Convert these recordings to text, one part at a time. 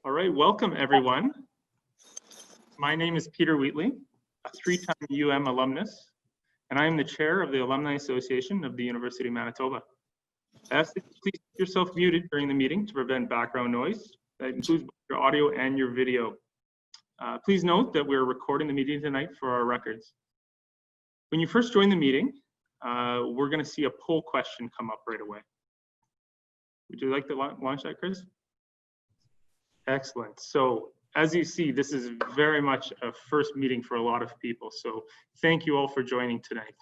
All right, welcome everyone. My name is Peter Wheatley, a three-time UM alumnus, and I am the chair of the Alumni Association of the University of Manitoba. I ask that you please keep yourself muted during the meeting to prevent background noise. That includes both your audio and your video. Please note that we're recording the meeting tonight for our records. When you first join the meeting, we're going to see a poll question come up right away. Would you like to launch that, Chris? Excellent. So as you see, this is very much a first meeting for a lot of people. So thank you all for joining tonight.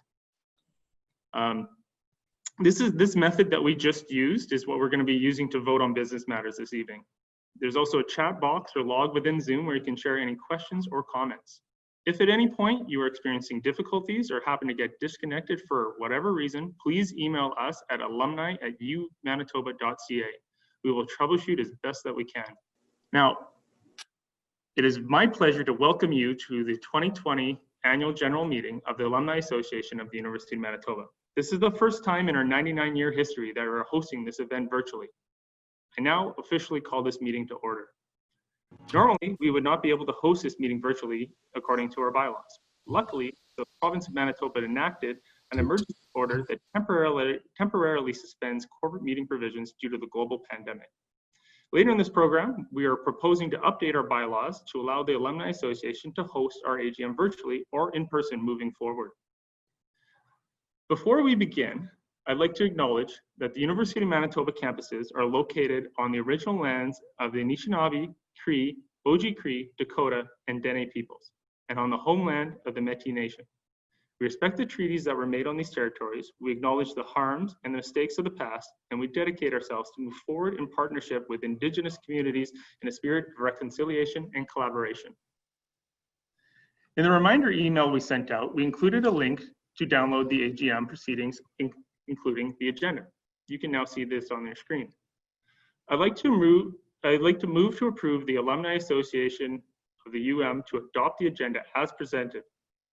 This method that we just used is what we're going to be using to vote on business matters this evening. There's also a chat box or log within Zoom where you can share any questions or comments. If at any point you are experiencing difficulties or happen to get disconnected for whatever reason, please email us at alumni@umanitoba.ca. We will troubleshoot as best that we can. Now, it is my pleasure to welcome you to the 2020 Annual General Meeting of the Alumni Association of the University of Manitoba. This is the first time in our 99-year history that we're hosting this event virtually. I now officially call this meeting to order. Normally, we would not be able to host this meeting virtually according to our bylaws. Luckily, the province of Manitoba enacted an emergency order that temporarily suspends corporate meeting provisions due to the global pandemic. Later in this program, we are proposing to update our bylaws to allow the Alumni Association to host our AGM virtually or in person moving forward. Before we begin, I'd like to acknowledge that the University of Manitoba campuses are located on the original lands of the Anishinaabe, Cree, Oji-Cree, Dakota, and Dene peoples, and on the homeland of the Métis Nation. We respect the treaties that were made on these territories, we acknowledge the harms and the mistakes of the past, and we dedicate ourselves to move forward in partnership with Indigenous communities in a spirit of reconciliation and collaboration. In the reminder email we sent out, we included a link to download the AGM proceedings, including the agenda. You can now see this on your screen. I'd like to move to approve the Alumni Association of the UM to adopt the agenda as presented,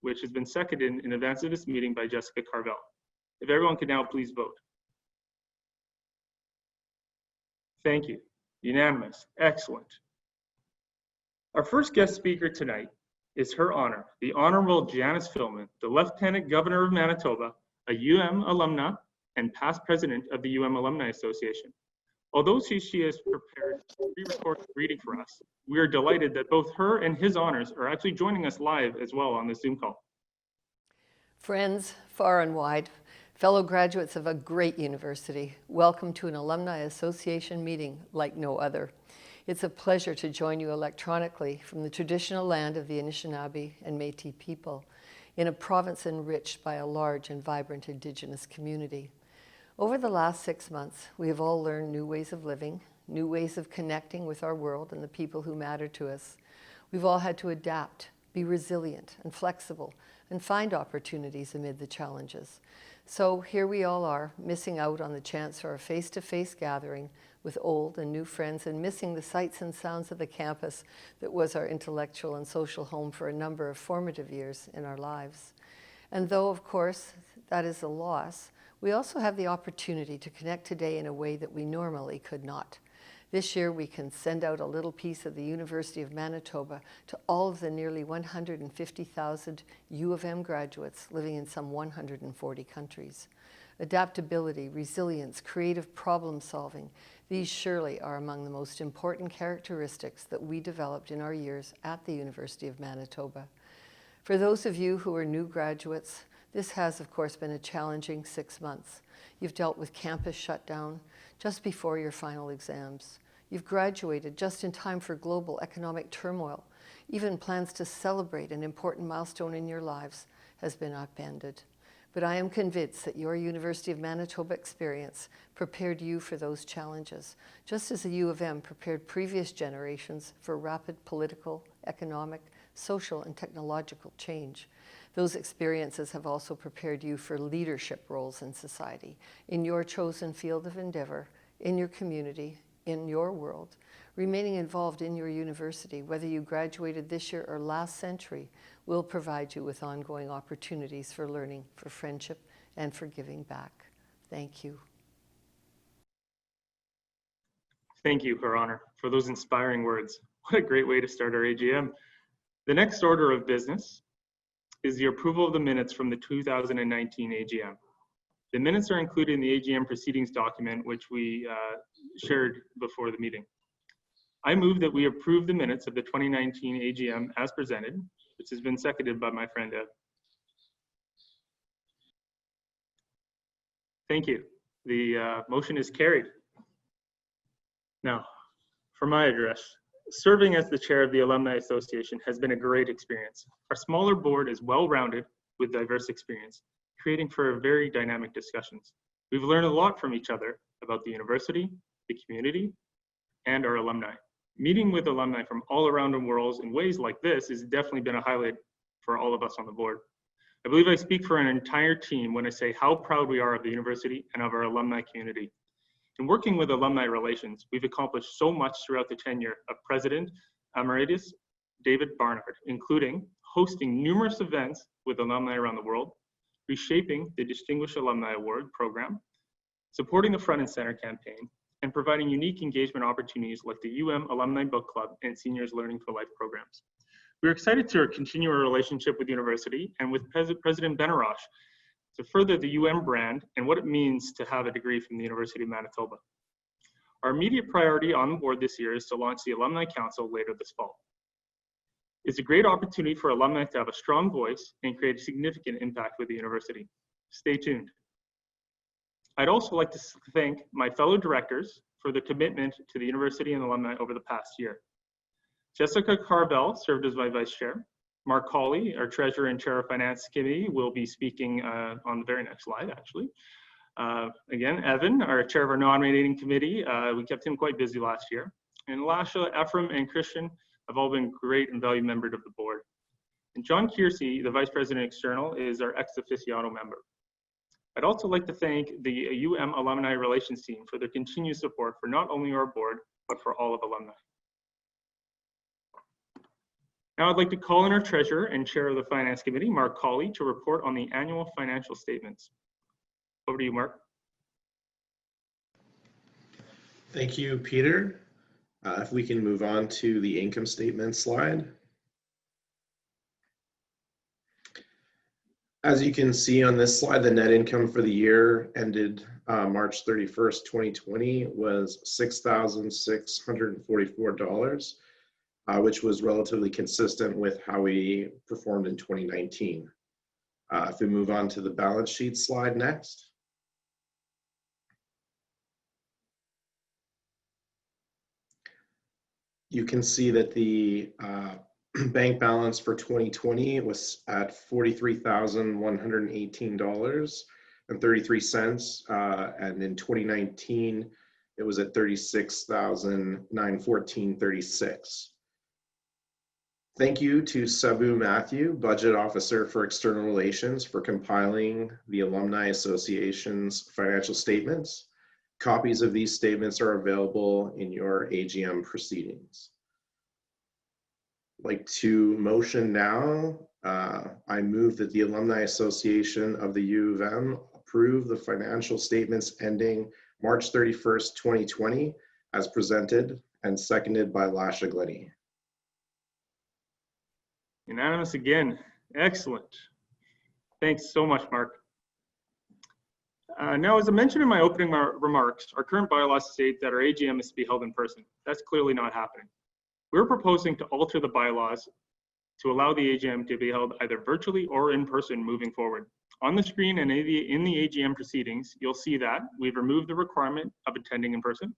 which has been seconded in advance of this meeting by Jessica Carvel. If everyone could now please vote. Thank you. Unanimous. Excellent. Our first guest speaker tonight is Her Honor, the Honourable Janice Filmon, the Lieutenant Governor of Manitoba, a UM alumna and past president of the UM Alumni Association. Although she has prepared a pre-recorded reading for us, we are delighted that both her and his honors are actually joining us live as well on this Zoom call. Friends, far and wide, fellow graduates of a great university, welcome to an Alumni Association meeting like no other. It's a pleasure to join you electronically from the traditional land of the Anishinaabe and Métis people in a province enriched by a large and vibrant Indigenous community. Over the last 6 months, we have all learned new ways of living, new ways of connecting with our world and the people who matter to us. We've all had to adapt, be resilient and flexible, and find opportunities amid the challenges. So here we all are, missing out on the chance for a face-to-face gathering with old and new friends and missing the sights and sounds of the campus that was our intellectual and social home for a number of formative years in our lives. And though, of course, that is a loss, we also have the opportunity to connect today in a way that we normally could not. This year, we can send out a little piece of the University of Manitoba to all of the nearly 150,000 U of M graduates living in some 140 countries. Adaptability, resilience, creative problem solving, these surely are among the most important characteristics that we developed in our years at the University of Manitoba. For those of you who are new graduates, this has, of course, been a challenging 6 months. You've dealt with campus shutdown just before your final exams. You've graduated just in time for global economic turmoil. Even plans to celebrate an important milestone in your lives has been upended. But I am convinced that your University of Manitoba experience prepared you for those challenges, just as the U of M prepared previous generations for rapid political, economic, social, and technological change. Those experiences have also prepared you for leadership roles in society, in your chosen field of endeavor, in your community, in your world. Remaining involved in your university, whether you graduated this year or last century, will provide you with ongoing opportunities for learning, for friendship, and for giving back. Thank you. Thank you, Her Honor, for those inspiring words. What a great way to start our AGM. The next order of business is the approval of the minutes from the 2019 AGM. The minutes are included in the AGM proceedings document, which we shared before the meeting. I move that we approve the minutes of the 2019 AGM as presented, which has been seconded by my friend Ed. Thank you. The motion is carried. Now, for my address, serving as the chair of the Alumni Association has been a great experience. Our smaller board is well-rounded with diverse experience, creating for very dynamic discussions. We've learned a lot from each other about the university, the community, and our alumni. Meeting with alumni from all around the world in ways like this has definitely been a highlight for all of us on the board. I believe I speak for an entire team when I say how proud we are of the university and of our alumni community. In working with alumni relations, we've accomplished so much throughout the tenure of President Emeritus David Barnard, including hosting numerous events with alumni around the world, reshaping the Distinguished Alumni Award program, supporting the Front and Center campaign, and providing unique engagement opportunities like the UM Alumni Book Club and Seniors Learning for Life programs. We're excited to continue our relationship with the university and with President Benarroch to further the UM brand and what it means to have a degree from the University of Manitoba. Our immediate priority on the board this year is to launch the Alumni Council later this fall. It's a great opportunity for alumni to have a strong voice and create a significant impact with the university. Stay tuned. I'd also like to thank my fellow directors for their commitment to the university and alumni over the past year. Jessica Carvel served as my vice chair. Mark Hawley, our treasurer and chair of finance committee, will be speaking on the very next slide, actually. Again, Evan, our chair of our nominating committee, we kept him quite busy last year. And Lasha, Ephraim, and Christian have all been great and valued members of the board. And John Kearsey, the vice president external, is our ex officio member. I'd also like to thank the UM Alumni Relations team for their continued support for not only our board, but for all of alumni. Now I'd like to call in our treasurer and chair of the finance committee, Mark Hawley, to report on the annual financial statements. Over to you, Mark. Thank you, Peter. If we can move on to the income statement slide. As you can see on this slide, the net income for the year ended March 31st, 2020 was $6,644, which was relatively consistent with how we performed in 2019. If we move on to the balance sheet slide next. You can see that the bank balance for 2020 was at $43,118.33, and in 2019 it was at $36,914.36. Thank you to Sabu Matthew, Budget Officer for External Relations, for compiling the Alumni Association's financial statements. Copies of these statements are available in your AGM proceedings. I'd like to motion now. I move that the Alumni Association of the U of M approve the financial statements ending March 31st, 2020, as presented and seconded by Lasha Glennie. Unanimous again. Excellent. Thanks so much, Mark. Now, as I mentioned in my opening remarks, our current bylaws state that our AGM is to be held in person. That's clearly not happening. We're proposing to alter the bylaws to allow the AGM to be held either virtually or in person moving forward. On the screen and in the AGM proceedings, you'll see that we've removed the requirement of attending in person.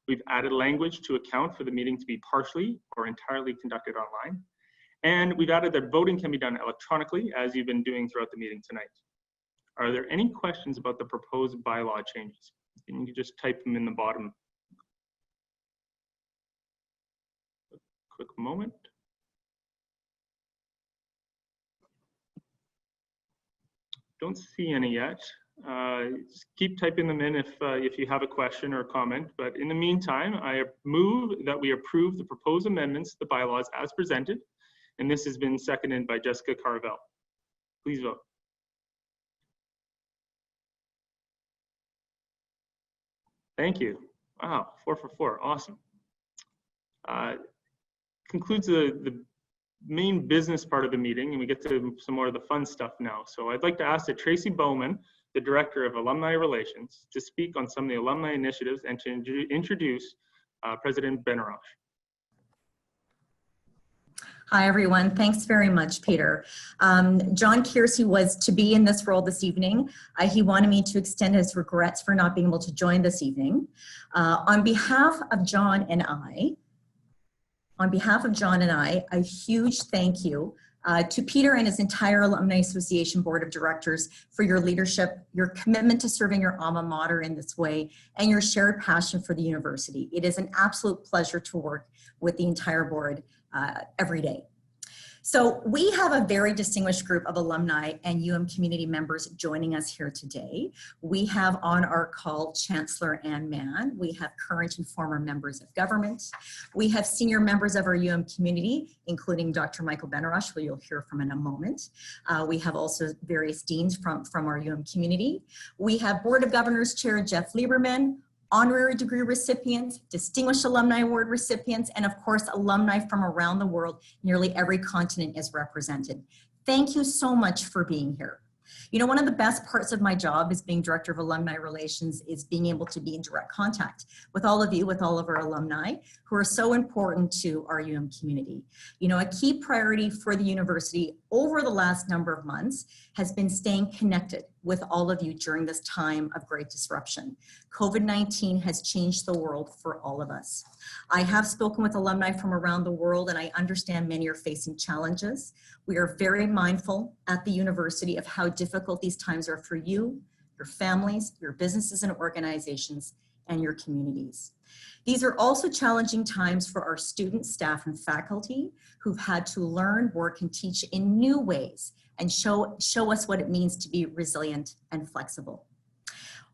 We've added language to account for the meeting to be partially or entirely conducted online. And we've added that voting can be done electronically, as you've been doing throughout the meeting tonight. Are there any questions about the proposed bylaw changes? And you can just type them in the bottom. A quick moment. Don't see any yet. Just keep typing them in if you have a question or comment. But in the meantime, I move that we approve the proposed amendments to the bylaws as presented. And this has been seconded by Jessica Carvel. Please vote. Thank you. Wow, 4 for 4, awesome. Concludes the main business part of the meeting, and we get to some more of the fun stuff now. So I'd like to ask that Tracy Bowman, the Director of Alumni Relations, to speak on some of the alumni initiatives and to introduce President Benarroch. Hi, everyone. Thanks very much, Peter. John Kearsey was to be in this role this evening. He wanted me to extend his regrets for not being able to join this evening. On behalf of John and I, a huge thank you to Peter and his entire Alumni Association Board of Directors for your leadership, your commitment to serving your alma mater in this way, and your shared passion for the university. It is an absolute pleasure to work with the entire board every day. So we have a very distinguished group of alumni and UM community members joining us here today. We have on our call Chancellor Ann Mann. We have current and former members of government. We have senior members of our UM community, including Dr. Michael Benarroch, who you'll hear from in a moment. We have also various deans from our UM community. We have Board of Governors Chair Jeff Lieberman, honorary degree recipients, distinguished alumni award recipients, and of course, alumni from around the world. Nearly every continent is represented. Thank you so much for being here. You know, one of the best parts of my job as being Director of Alumni Relations is being able to be in direct contact with all of you, with all of our alumni who are so important to our UM community. You know, a key priority for the university over the last number of months has been staying connected with all of you during this time of great disruption. COVID-19 has changed the world for all of us. I have spoken with alumni from around the world, and I understand many are facing challenges. We are very mindful at the university of how difficult these times are for you, your families, your businesses and organizations, and your communities. These are also challenging times for our students, staff, and faculty who've had to learn, work, and teach in new ways and show us what it means to be resilient and flexible.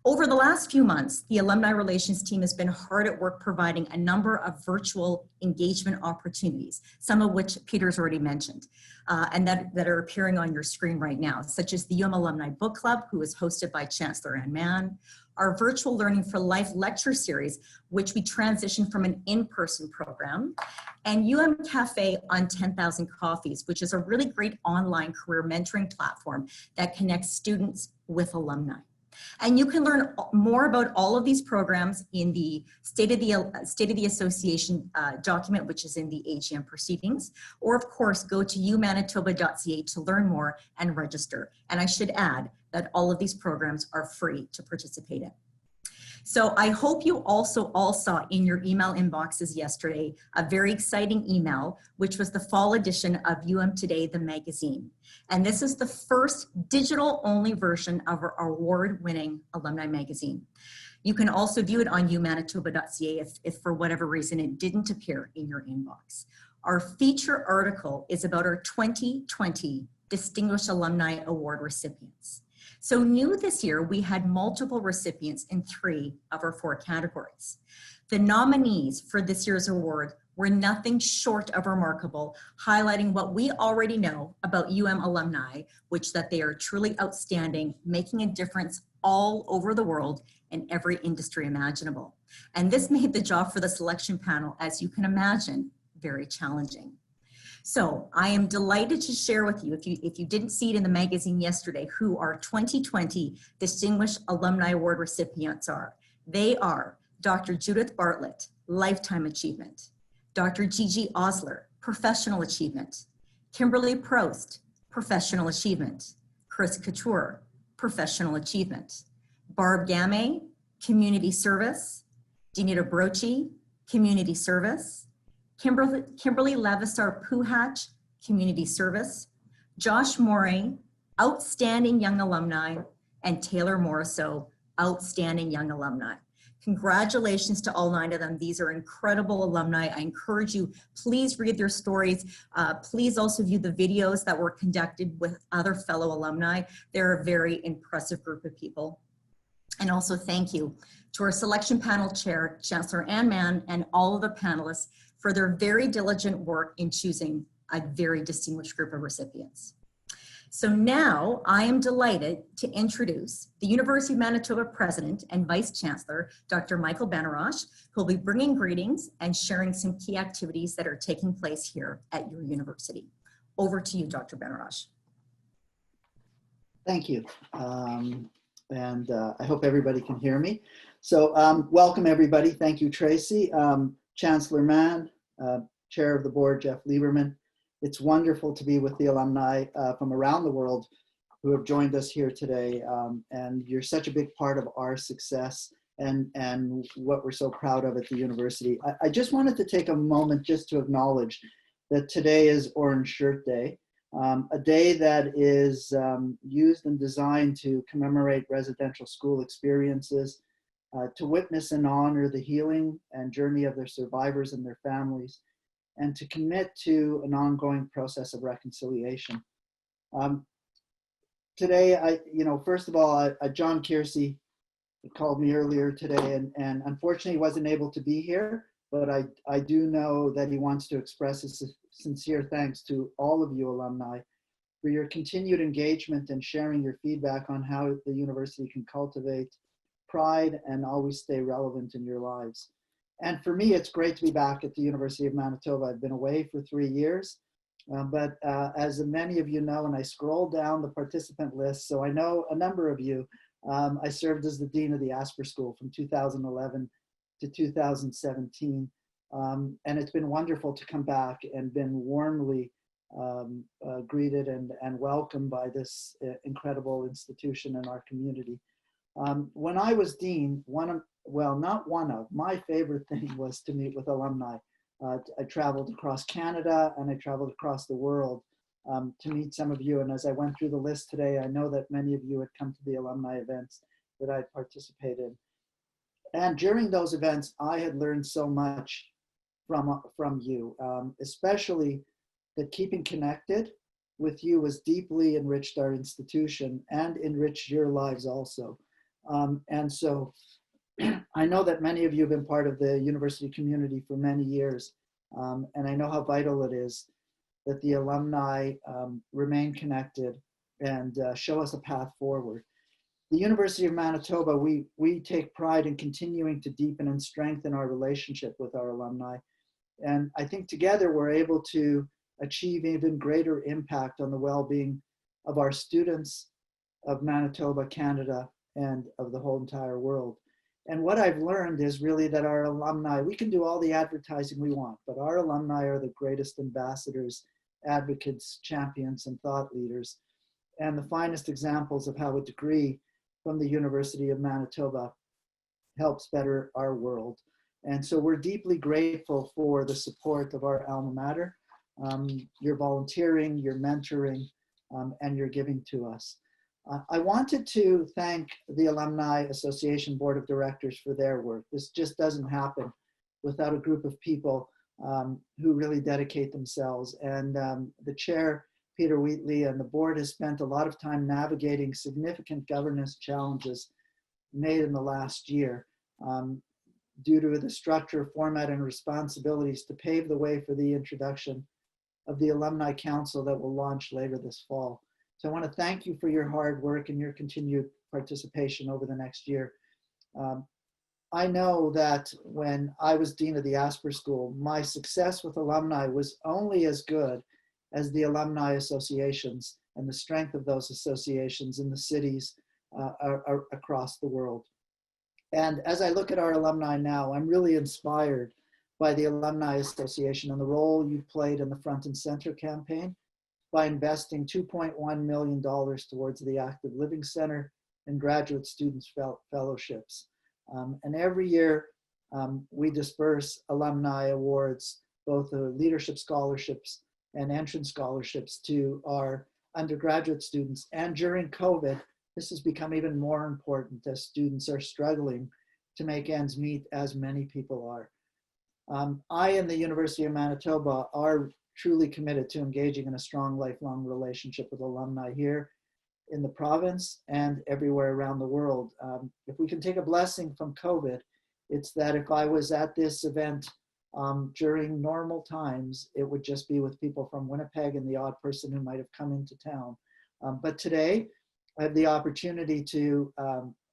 Over the last few months, the Alumni Relations team has been hard at work providing a number of virtual engagement opportunities, some of which Peter's already mentioned, and that are appearing on your screen right now, such as the UM Alumni Book Club, who is hosted by Chancellor Ann Mann, our virtual Learning for Life lecture series, which we transitioned from an in-person program, and UM Cafe on 10,000 Coffees, which is a really great online career mentoring platform that connects students with alumni. And you can learn more about all of these programs in the State of the Association document, which is in the AGM proceedings, or of course, go to umanitoba.ca to learn more and register. And I should add that all of these programs are free to participate in. So I hope you also all saw in your email inboxes yesterday a very exciting email, which was the fall edition of UM Today, the magazine. And this is the first digital-only version of our award-winning alumni magazine. You can also view it on umanitoba.ca if for whatever reason it didn't appear in your inbox. Our feature article is about our 2020 Distinguished Alumni Award recipients. So new this year, we had multiple recipients in 3 of our 4 categories. The nominees for this year's award were nothing short of remarkable, highlighting what we already know about UM alumni, which that they are truly outstanding, making a difference all over the world in every industry imaginable. And this made the job for the selection panel, as you can imagine, very challenging. So I am delighted to share with you, if you didn't see it in the magazine yesterday, who our 2020 Distinguished Alumni Award recipients are. They are Dr. Judith Bartlett, Lifetime Achievement, Dr. Gigi Osler, Professional Achievement, Kimberly Prost, Professional Achievement, Chris Couture, Professional Achievement, Barb Game, Community Service, Danita Brochi, Community Service, Kimberly Levisar Puhatch, Community Service, Josh Morey, Outstanding Young Alumni, and Taylor Morriso, Outstanding Young Alumni. Congratulations to all 9 of them. These are incredible alumni. I encourage you, please read their stories. Please also view the videos that were conducted with other fellow alumni. They're a very impressive group of people. And also thank you to our selection panel chair, Chancellor Ann Mann, and all of the panelists for their very diligent work in choosing a very distinguished group of recipients. So now I am delighted to introduce the University of Manitoba President and Vice-Chancellor, Dr. Michael Benarroch, who will be bringing greetings and sharing some key activities that are taking place here at your university. Over to you, Dr. Benarroch. Thank you. I hope everybody can hear me. So welcome everybody. Thank you, Tracy. Chancellor Mann, Chair of the Board, Jeff Lieberman. It's wonderful to be with the alumni from around the world who have joined us here today. And you're such a big part of our success and what we're so proud of at the university. I just wanted to take a moment just to acknowledge that today is Orange Shirt Day. A day that is used and designed to commemorate residential school experiences, to witness and honor the healing and journey of their survivors and their families, and to commit to an ongoing process of reconciliation. Today, first of all, John Kearsey called me earlier today and unfortunately wasn't able to be here, but I do know that he wants to express his sincere thanks to all of you alumni for your continued engagement and sharing your feedback on how the university can cultivate pride and always stay relevant in your lives. And for me, it's great to be back at the University of Manitoba. I've been away for 3 years, but as many of you know, and I scroll down the participant list, so I know a number of you, I served as the Dean of the Asper School from 2011 to 2017. And it's been wonderful to come back and been warmly greeted and welcomed by this incredible institution in our community. When I was Dean, my favorite thing was to meet with alumni. I traveled across Canada and I traveled across the world to meet some of you. And as I went through the list today, I know that many of you had come to the alumni events that I participated in. And during those events, I had learned so much from you, especially that keeping connected with you has deeply enriched our institution and enriched your lives also. And so I know that many of you have been part of the university community for many years, and I know how vital it is that the alumni remain connected and show us a path forward. The University of Manitoba, we take pride in continuing to deepen and strengthen our relationship with our alumni. And I think together we're able to achieve even greater impact on the well-being of our students, of Manitoba, Canada, and of the whole entire world. And what I've learned is really that our alumni, we can do all the advertising we want, but our alumni are the greatest ambassadors, advocates, champions, and thought leaders, and the finest examples of how a degree from the University of Manitoba helps better our world. And so we're deeply grateful for the support of our alma mater, your volunteering, your mentoring, and your giving to us. I wanted to thank the Alumni Association Board of Directors for their work. This just doesn't happen without a group of people who really dedicate themselves. And the chair, Peter Wheatley, and the board has spent a lot of time navigating significant governance challenges made in the last year due to the structure, format, and responsibilities to pave the way for the introduction of the Alumni Council that will launch later this fall. So I want to thank you for your hard work and your continued participation over the next year. I know that when I was Dean of the Asper School, my success with alumni was only as good as the alumni associations and the strength of those associations in the cities across the world. And as I look at our alumni now, I'm really inspired by the Alumni Association and the role you've played in the Front and Center campaign by investing $2.1 million towards the Active Living Center and graduate students fellowships. And every year we disperse alumni awards, both leadership scholarships and entrance scholarships to our undergraduate students. And during COVID, this has become even more important as students are struggling to make ends meet, as many people are. I and the University of Manitoba are truly committed to engaging in a strong lifelong relationship with alumni here in the province and everywhere around the world. If we can take a blessing from COVID, it's that if I was at this event during normal times, it would just be with people from Winnipeg and the odd person who might have come into town. But today, I have the opportunity to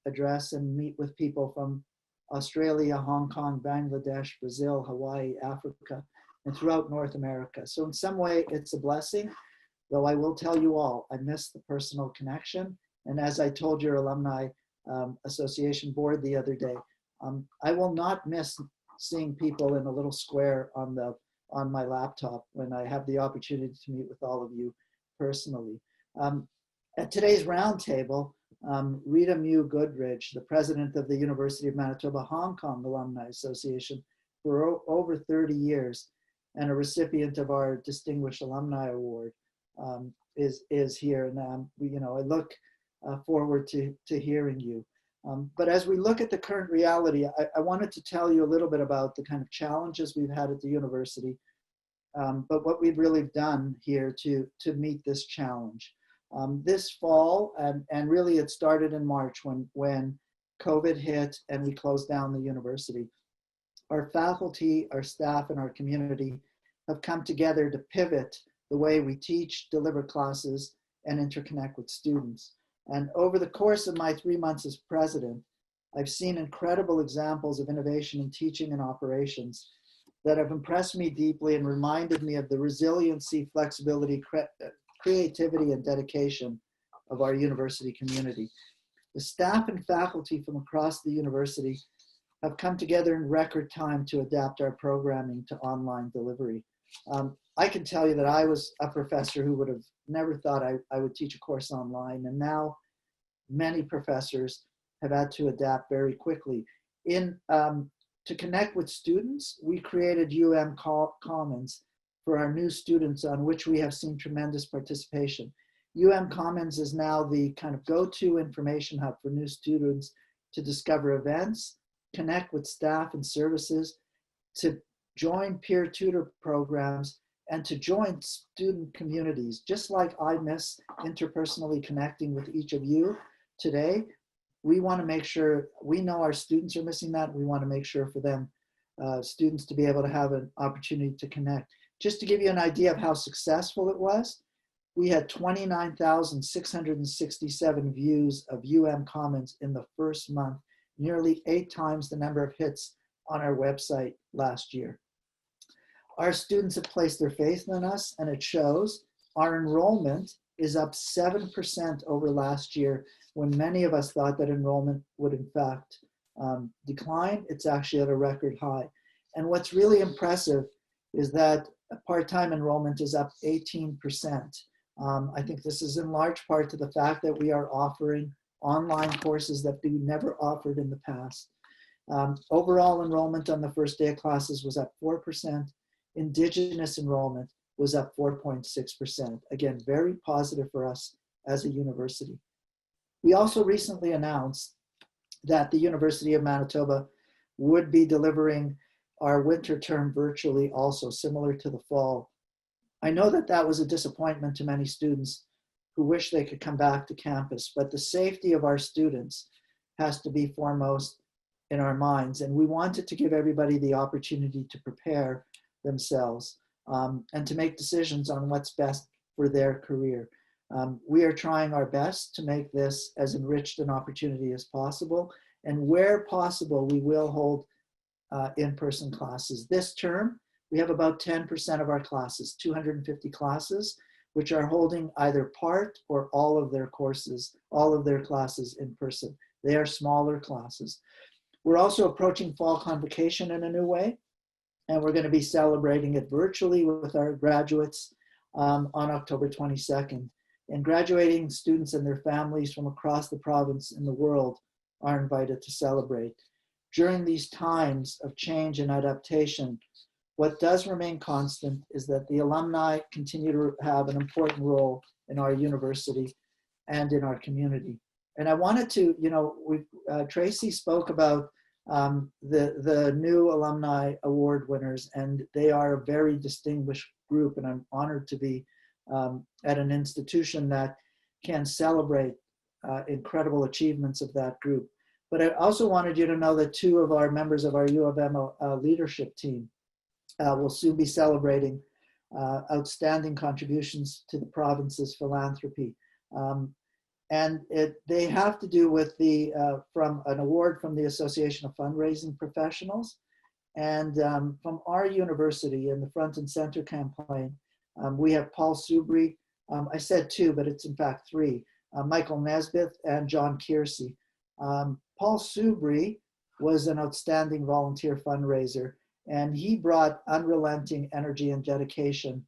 address and meet with people from Australia, Hong Kong, Bangladesh, Brazil, Hawaii, Africa, and throughout North America. So in some way, it's a blessing, though I will tell you all, I miss the personal connection. And as I told your Alumni Association board the other day, I will not miss seeing people in a little square on my laptop when I have the opportunity to meet with all of you personally. At today's roundtable, Rita Mew Goodridge, the president of the University of Manitoba Hong Kong Alumni Association for over 30 years and a recipient of our Distinguished Alumni Award, is here. And I look forward to hearing you. But as we look at the current reality, I wanted to tell you a little bit about the kind of challenges we've had at the university, but what we've really done here to meet this challenge. This fall, and really it started in March when COVID hit and we closed down the university, our faculty, our staff, and our community have come together to pivot the way we teach, deliver classes, and interconnect with students. And over the course of my 3 months as president, I've seen incredible examples of innovation in teaching and operations that have impressed me deeply and reminded me of the resiliency, flexibility, creativity, and dedication of our university community. The staff and faculty from across the university have come together in record time to adapt our programming to online delivery. I can tell you that I was a professor who would have never thought I would teach a course online, and now many professors have had to adapt very quickly. To connect with students, we created UM Commons for our new students, on which we have seen tremendous participation. UM Commons is now the kind of go-to information hub for new students to discover events, connect with staff and services, to join peer tutor programs, and to join student communities. Just like I miss interpersonally connecting with each of you today, we want to make sure, we know our students are missing that. We want to make sure for them, students to be able to have an opportunity to connect. Just to give you an idea of how successful it was, we had 29,667 views of UM Commons in the first month, nearly 8 times the number of hits on our website last year. Our students have placed their faith in us, and it shows. Our enrollment is up 7% over last year, when many of us thought that enrollment would in fact decline. It's actually at a record high. And what's really impressive is that part-time enrollment is up 18%. I think this is in large part to the fact that we are offering online courses that we never offered in the past. Overall enrollment on the first day of classes was up 4%. Indigenous enrollment was up 4.6%. Again, very positive for us as a university. We also recently announced that the University of Manitoba would be delivering our winter term virtually, also similar to the fall. I know that that was a disappointment to many students who wish they could come back to campus, but the safety of our students has to be foremost in our minds. And we wanted to give everybody the opportunity to prepare themselves and to make decisions on what's best for their career. We are trying our best to make this as enriched an opportunity as possible. And where possible, we will hold in-person classes. This term, we have about 10% of our classes, 250 classes, which are holding either part or all of their courses, all of their classes in person. They are smaller classes. We're also approaching fall convocation in a new way, and we're going to be celebrating it virtually with our graduates on October 22nd. And graduating students and their families from across the province and the world are invited to celebrate. During these times of change and adaptation, what does remain constant is that the alumni continue to have an important role in our university and in our community. And I wanted to, Tracy spoke about the new alumni award winners, and they are a very distinguished group, and I'm honored to be at an institution that can celebrate incredible achievements of that group. But I also wanted you to know that 2 of our members of our U of M leadership team will soon be celebrating outstanding contributions to the province's philanthropy. And they have to do with from an award from the Association of Fundraising Professionals. And from our university in the Front and Center campaign, we have Paul Subry. I said 2, but it's in fact 3. Michael Nesbitt and John Kearsey. Paul Subry was an outstanding volunteer fundraiser, and he brought unrelenting energy and dedication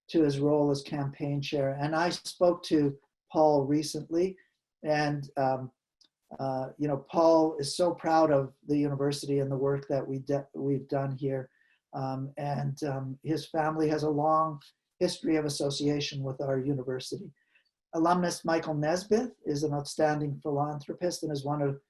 to his role as campaign chair. And I spoke to Paul recently, and Paul is so proud of the university and the work that we've done here. His family has a long history of association with our university. Alumnus Michael Nesbitt is an outstanding philanthropist and is one of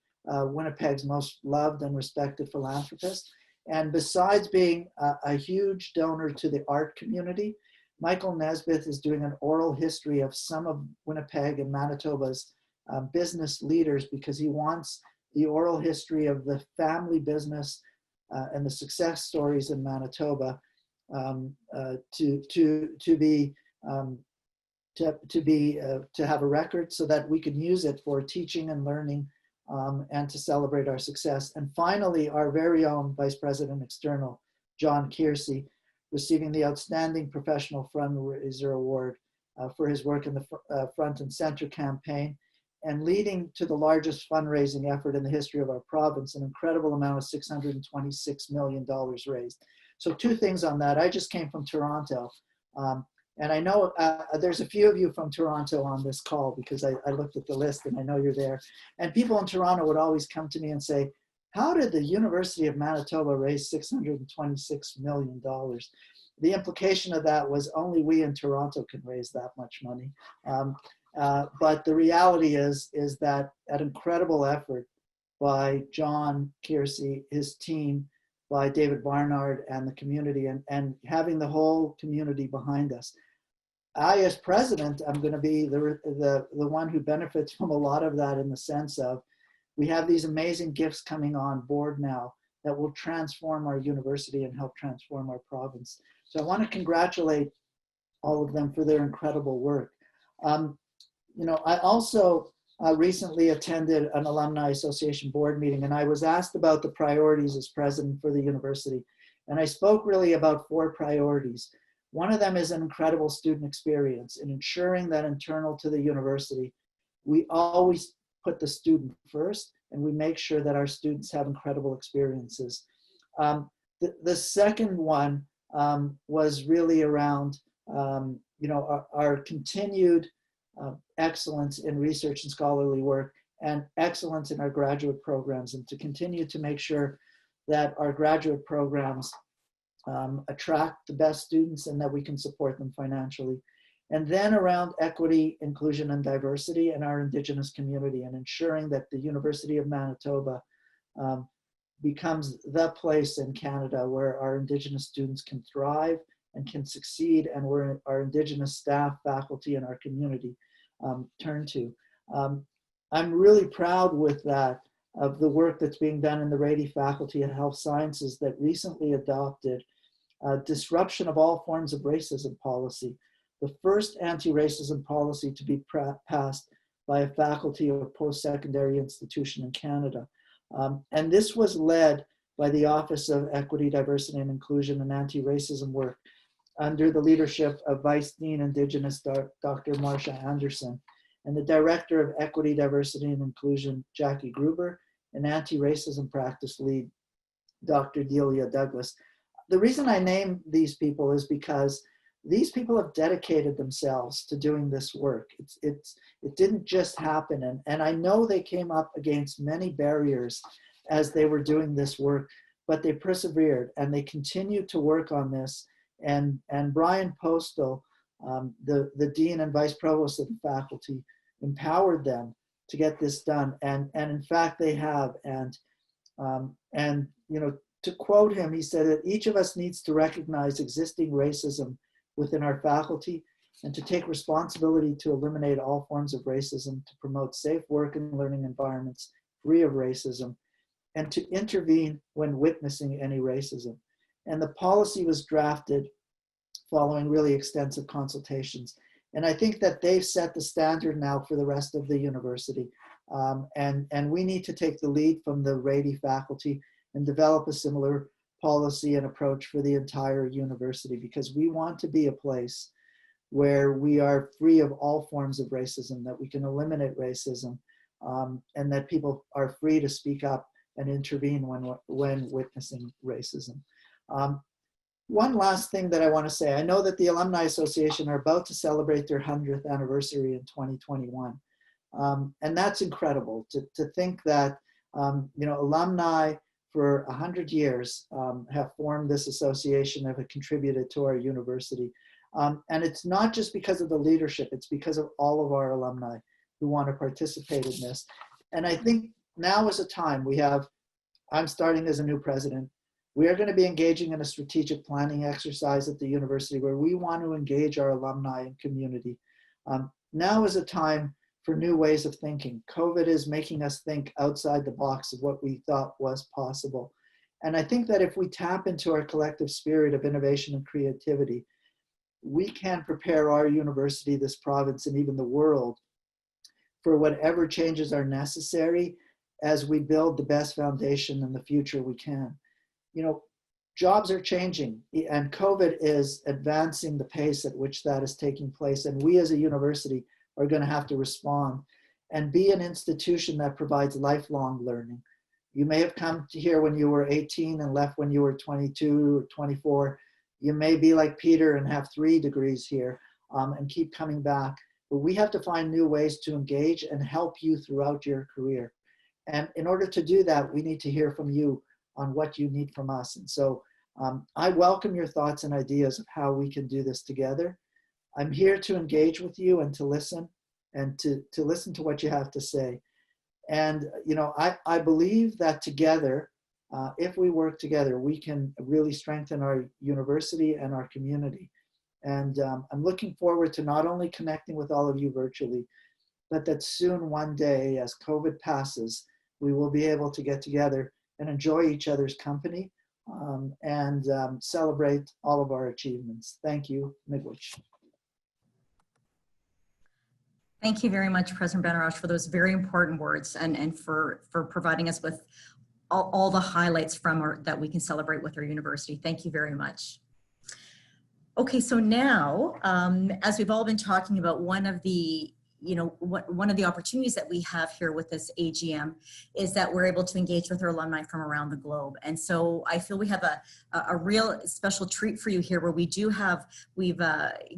Winnipeg's most loved and respected philanthropists. And besides being a huge donor to the art community, Michael Nesbitt is doing an oral history of some of Winnipeg and Manitoba's business leaders, because he wants the oral history of the family business and the success stories in Manitoba to have a record so that we can use it for teaching and learning and to celebrate our success. And finally, our very own Vice President External, John Kearsey, receiving the Outstanding Professional Fundraiser Award for his work in the Front and Center campaign, and leading to the largest fundraising effort in the history of our province, an incredible amount of $626 million raised. So 2 things on that. I just came from Toronto. And I know there's a few of you from Toronto on this call, because I looked at the list and I know you're there. And people in Toronto would always come to me and say, how did the University of Manitoba raise $626 million? The implication of that was only we in Toronto can raise that much money. But the reality is that an incredible effort by John Kearsey, his team, by David Barnard and the community, and having the whole community behind us. I, as president, I'm going to be the one who benefits from a lot of that, in the sense of we have these amazing gifts coming on board now that will transform our university and help transform our province. So I want to congratulate all of them for their incredible work. I also recently attended an Alumni Association board meeting, and I was asked about the priorities as president for the university. And I spoke really about 4 priorities. One of them is an incredible student experience, and ensuring that internal to the university, we always put the student first, and we make sure that our students have incredible experiences. The second one was really around our continued excellence in research and scholarly work, and excellence in our graduate programs, and to continue to make sure that our graduate programs attract the best students and that we can support them financially. And then around equity, inclusion, and diversity in our Indigenous community, and ensuring that the University of Manitoba becomes the place in Canada where our Indigenous students can thrive and can succeed, and where our Indigenous staff, faculty, and our community turn to. I'm really proud with that, of the work that's being done in the Rady Faculty of Health Sciences that recently adopted disruption of all forms of racism policy, the first anti-racism policy to be passed by a faculty or post-secondary institution in Canada. And this was led by the Office of Equity, Diversity, and Inclusion and Anti-Racism Work under the leadership of Vice Dean Indigenous Dr. Marsha Anderson, and the Director of Equity, Diversity, and Inclusion, Jackie Gruber, and Anti-Racism Practice Lead, Dr. Delia Douglas. The reason I name these people is because these people have dedicated themselves to doing this work. It didn't just happen. And I know they came up against many barriers as they were doing this work, but they persevered and they continued to work on this. And Brian Postal, the Dean and Vice Provost of the faculty, empowered them to get this done. And in fact, they have. And to quote him, he said that each of us needs to recognize existing racism within our faculty and to take responsibility to eliminate all forms of racism, to promote safe work and learning environments free of racism, and to intervene when witnessing any racism. And the policy was drafted following really extensive consultations. And I think that they've set the standard now for the rest of the university. And we need to take the lead from the Rady faculty and develop a similar policy and approach for the entire university, because we want to be a place where we are free of all forms of racism, that we can eliminate racism, and that people are free to speak up and intervene when witnessing racism. One last thing that I want to say, I know that the Alumni Association are about to celebrate their 100th anniversary in 2021. And that's incredible to think that, alumni for 100 years have formed this association, have contributed to our university. And it's not just because of the leadership, it's because of all of our alumni who want to participate in this. And I think now is a time I'm starting as a new president. We are going to be engaging in a strategic planning exercise at the university where we want to engage our alumni and community. Now is a time for new ways of thinking. COVID is making us think outside the box of what we thought was possible. And I think that if we tap into our collective spirit of innovation and creativity, we can prepare our university, this province, and even the world for whatever changes are necessary as we build the best foundation in the future we can. Jobs are changing, and COVID is advancing the pace at which that is taking place. And we as a university are going to have to respond and be an institution that provides lifelong learning. You may have come to here when you were 18 and left when you were 22 or 24. You may be like Peter and have 3 degrees here and keep coming back. But we have to find new ways to engage and help you throughout your career. And in order to do that, we need to hear from you on what you need from us. And so I welcome your thoughts and ideas of how we can do this together. I'm here to engage with you and to listen to listen to what you have to say. And, I believe that together, if we work together, we can really strengthen our university and our community. And I'm looking forward to not only connecting with all of you virtually, but that soon one day, as COVID passes, we will be able to get together and enjoy each other's company and celebrate all of our achievements. Thank you. Miigwech. Thank you very much, President Benarroch, for those very important words and for providing us with all the highlights that we can celebrate with our university. Thank you very much. Okay, so now, as we've all been talking about, one of the opportunities that we have here with this AGM is that we're able to engage with our alumni from around the globe. And so I feel we have a real special treat for you here where we've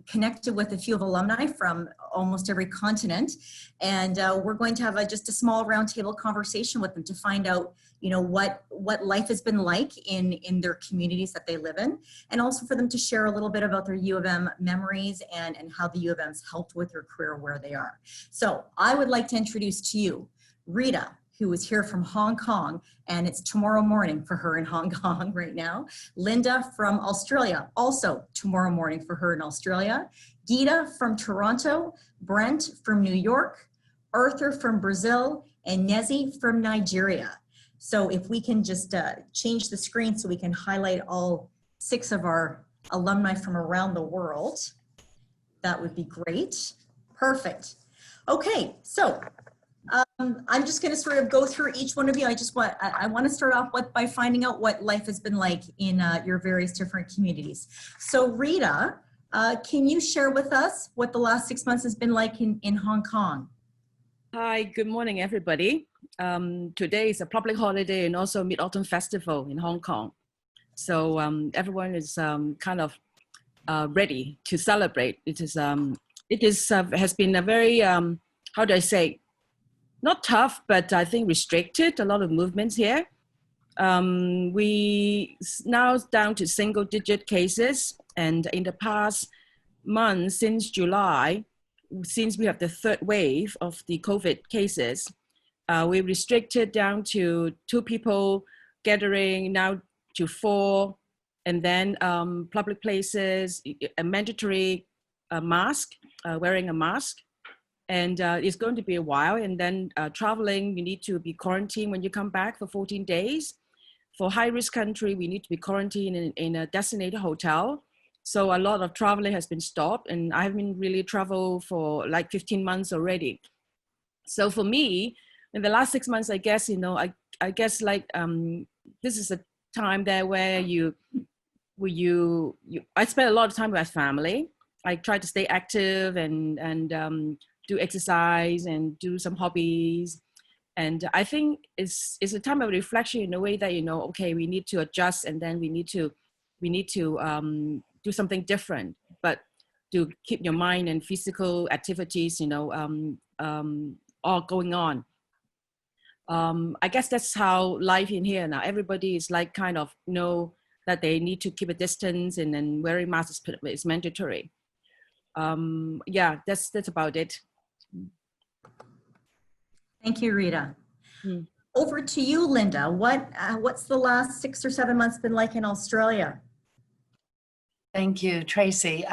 connected with a few of alumni from almost every continent. And we're going to have just a small roundtable conversation with them to find out what life has been like in their communities that they live in, and also for them to share a little bit about their U of M memories and how the U of M's helped with their career where they are. So I would like to introduce to you Rita, who is here from Hong Kong, and it's tomorrow morning for her in Hong Kong right now. Linda from Australia, also tomorrow morning for her in Australia. Gita from Toronto, Brent from New York, Arthur from Brazil, and Nezi from Nigeria. So if we can just change the screen so we can highlight all 6 of our alumni from around the world, that would be great. Perfect. Okay, so I'm just going to sort of go through each one of you. I want to start off by finding out what life has been like in your various different communities. So Rita, can you share with us what the last 6 months has been like in Hong Kong? Hi, good morning, everybody. Today is a public holiday and also Mid-Autumn Festival in Hong Kong. So everyone is kind of ready to celebrate. It has been a very, how do I say, not tough, but I think restricted, a lot of movements here. We now down to single-digit cases, and in the past month, since July, since we have the 3rd wave of the COVID cases, we restricted down to 2 people gathering, now to 4, and then public places, a mandatory mask, wearing a mask. And it's going to be a while. And then traveling, you need to be quarantined when you come back for 14 days. For high-risk country, we need to be quarantined in a designated hotel. So a lot of traveling has been stopped, and I haven't really traveled for like 15 months already. So for me, in the last 6 months, I guess, you know, I guess like this is a time there where I spend a lot of time with my family. I try to stay active and do exercise and do some hobbies. And I think it's a time of reflection in a way that, you know, okay, we need to adjust, and then we need to do something different, but to keep your mind and physical activities, you know, all going on. I guess that's how life in here now. Everybody is like kind of know that they need to keep a distance, and then wearing masks is mandatory. Yeah, that's about it. Thank you, Rita. Hmm. Over to you, Linda. What's the last 6 or 7 months been like in Australia? Thank you, Tracy.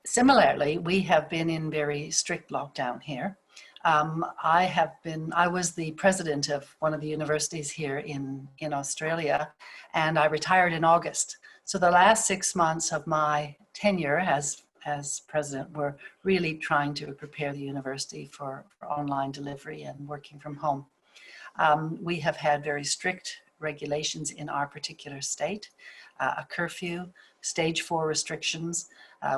Similarly, we have been in very strict lockdown here. I was the president of one of the universities here in Australia, and I retired in August. So the last 6 months of my tenure as president were really trying to prepare the university for online delivery and working from home. We have had very strict regulations in our particular state, a curfew, stage 4 restrictions.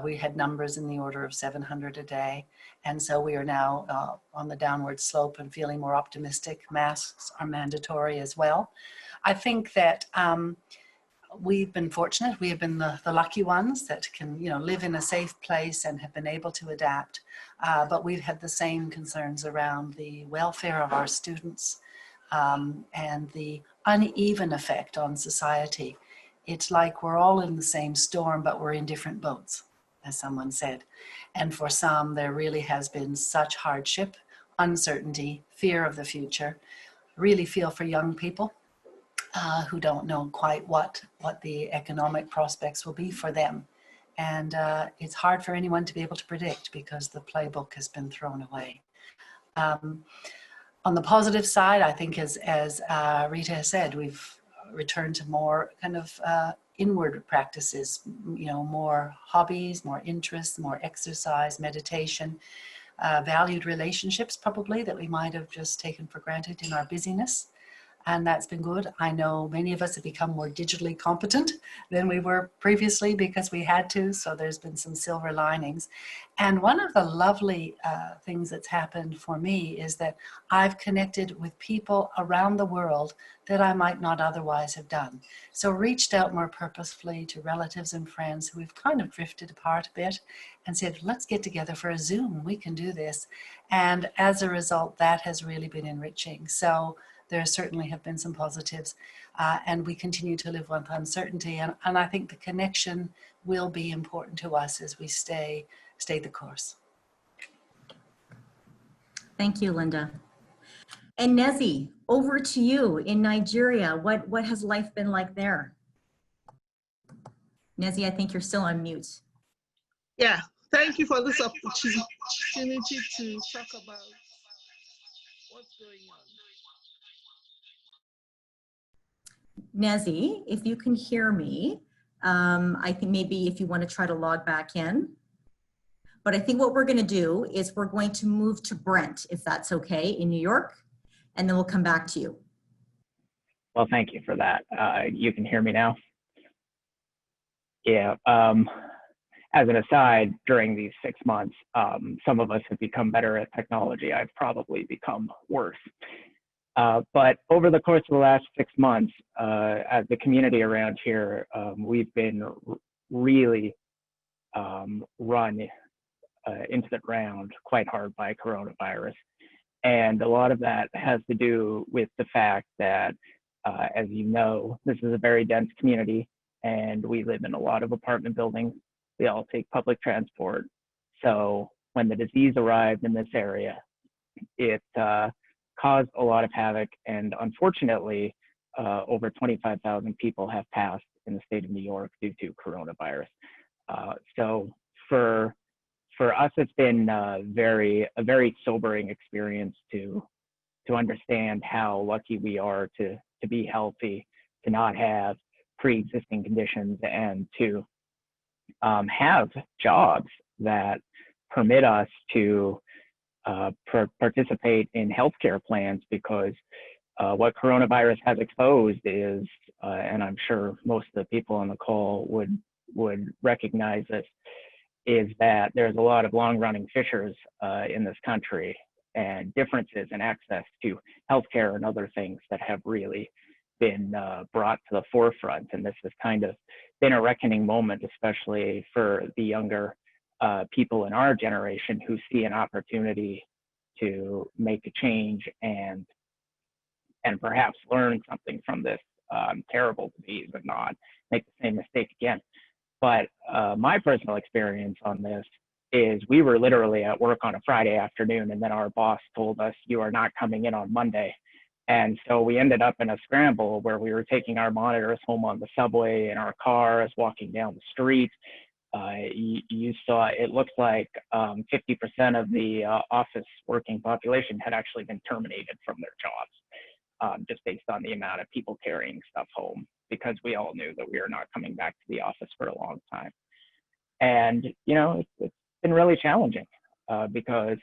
We had numbers in the order of 700 a day. And so we are now on the downward slope and feeling more optimistic. Masks are mandatory as well. I think that we've been fortunate. We have been the lucky ones that can, you know, live in a safe place and have been able to adapt. But we've had the same concerns around the welfare of our students and the uneven effect on society. It's like we're all in the same storm, but we're in different boats, as someone said. And for some, there really has been such hardship, uncertainty, fear of the future. Really feel for young people who don't know quite what the economic prospects will be for them. And it's hard for anyone to be able to predict because the playbook has been thrown away. On the positive side, I think as Rita has said, we've returned to more kind of inward practices, you know, more hobbies, more interests, more exercise, meditation, valued relationships probably that we might have just taken for granted in our busyness. And that's been good. I know many of us have become more digitally competent than we were previously because we had to. So there's been some silver linings. And one of the lovely things that's happened for me is that I've connected with people around the world that I might not otherwise have done. So reached out more purposefully to relatives and friends who we've kind of drifted apart a bit and said, let's get together for a Zoom. We can do this. And as a result, that has really been enriching. So there certainly have been some positives, and we continue to live with uncertainty. And I think the connection will be important to us as we stay the course. Thank you, Linda. And Nezi, over to you in Nigeria. What has life been like there? Nezi, I think you're still on mute. Yeah, thank you for this opportunity to talk about what's going on. Nezi, if you can hear me, I think maybe if you want to try to log back in. But I think what we're going to do is we're going to move to Brent, if that's okay, in New York, and then we'll come back to you. Well, thank you for that. You can hear me now? Yeah. As an aside, during these 6 months, some of us have become better at technology. I've probably become worse. But over the course of the last 6 months, as the community around here, we've been really run into the ground quite hard by coronavirus. And a lot of that has to do with the fact that, as you know, this is a very dense community and we live in a lot of apartment buildings. We all take public transport. So when the disease arrived in this area, it caused a lot of havoc, and unfortunately, over 25,000 people have passed in the state of New York due to coronavirus. So for us, it's been a very sobering experience to understand how lucky we are to be healthy, to not have pre-existing conditions, and to have jobs that permit us to participate in healthcare plans, because what coronavirus has exposed is, and I'm sure most of the people on the call would recognize this, is that there's a lot of long-running fissures in this country, and differences in access to healthcare and other things that have really been brought to the forefront. And this has kind of been a reckoning moment, especially for the younger people in our generation who see an opportunity to make a change and perhaps learn something from this terrible disease and not make the same mistake again. But my personal experience on this is we were literally at work on a Friday afternoon, and then our boss told us, "You are not coming in on Monday." And so we ended up in a scramble where we were taking our monitors home on the subway, in our cars, walking down the street. You saw, it looks like 50% of the office working population had actually been terminated from their jobs, just based on the amount of people carrying stuff home, because we all knew that we were not coming back to the office for a long time. And, you know, it's been really challenging because